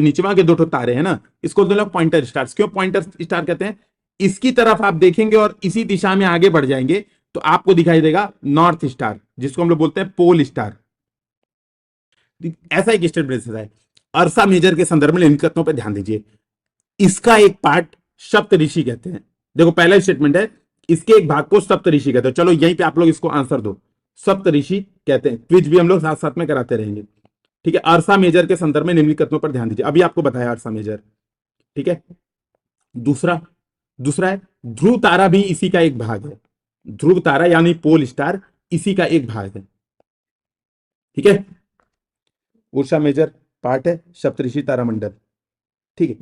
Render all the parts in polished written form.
नीचे के दो ठो तारे हैं ना, इसको तो लोग पॉइंटर स्टार्स। क्यों पॉइंटर स्टार कहते हैं? इसकी तरफ आप देखेंगे और इसी दिशा में आगे बढ़ जाएंगे तो आपको दिखाई देगा नॉर्थ स्टार, जिसको हम लोग बोलते हैं पोल स्टार। ऐसा एक स्टेटमेंट है। अर्सा मेजर के संदर्भ में निम्नलिखित तथ्यों पर ध्यान दीजिए। इसका एक पार्ट सप्तऋषि कहते हैं। देखो पहला स्टेटमेंट है, इसके एक भाग को सप्तऋषि कहते हैं। चलो यहीं पे आप लोग इसको आंसर दो, सप्तऋषि कहते हैं। क्विज भी हम लोग साथ साथ में कराते रहेंगे, ठीक है। अर्सा मेजर के संदर्भ में निम्नलिखित तथ्यों पर ध्यान दीजिए। अभी आपको बताया अर्सा मेजर, ठीक है। दूसरा है ध्रुव तारा भी इसी का एक भाग है। ध्रुव तारा यानी पोल स्टार इसी का एक भाग है, ठीक है। उर्सा मेजर पार्ट है सप्तऋषि तारामंडल, ठीक है,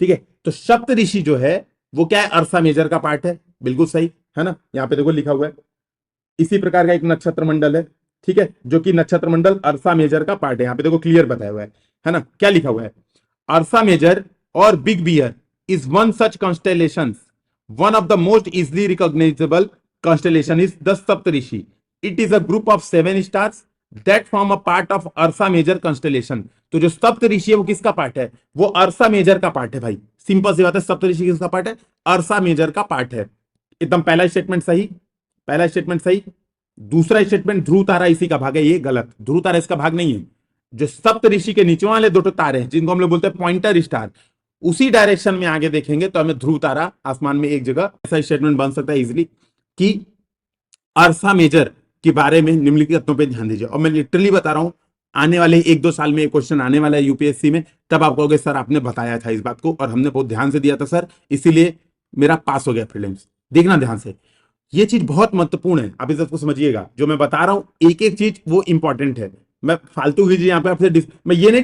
ठीक है। तो सप्तऋषि जो है वो क्या है? अर्सा मेजर का पार्ट है, बिल्कुल सही है ना। यहां पे देखो लिखा हुआ है। इसी प्रकार का एक नक्षत्र मंडल है, ठीक है, जो कि नक्षत्र मंडल अर्सा मेजर का पार्ट है। यहां पे देखो क्लियर बताया हुआ है ना। क्या लिखा हुआ है? अर्सा मेजर और Big Bear is one such constellation. One of the most easily recognizable constellation is the Saptarishi. It is a group of 7 stars that form a part of Ursa Major constellation. तो जो सप्तऋषि है वो किसका part है? वो अर्सा major का part है भाई। सिंपल सी बात है, सप्तऋषि किसका पार्ट है? अर्सा मेजर का पार्ट है। एकदम पहला स्टेटमेंट सही, पहला स्टेटमेंट सही। दूसरा स्टेटमेंट ध्रुव तारा इसी का भाग है, ये गलत। ध्रुव तारा इसका भाग नहीं है। जो सप्तऋषि के नीचे वाले दो तारे हैं जिनको हम लोग बोलते हैं पॉइंटर स्टार, उसी डायरेक्शन में आगे देखेंगे तो हमें ध्रुव तारा आसमान में एक जगह, ऐसा स्टेटमेंट बन सकता है इजीली कि अर्सा मेजर के बारे में निम्नलिखित तथ्यों पे ध्यान दीजिए। और मैं लिटरली बता रहा हूं, आने वाले 1-2 साल में एक क्वेश्चन आने वाला है यूपीएससी में, तब आप कहोगे सर आपने बताया था इस बात को और हमने बहुत ध्यान से दिया था सर, इसीलिए मेरा पास हो गया प्रीलिम्स। देखना ध्यान से, ये चीज बहुत महत्वपूर्ण है। आप इस बात को समझिएगा, जो मैं बता रहा हूं एक एक चीज वो इंपॉर्टेंट है। मैं फालतू की चीज यहाँ पे आपसे मैं ये नहीं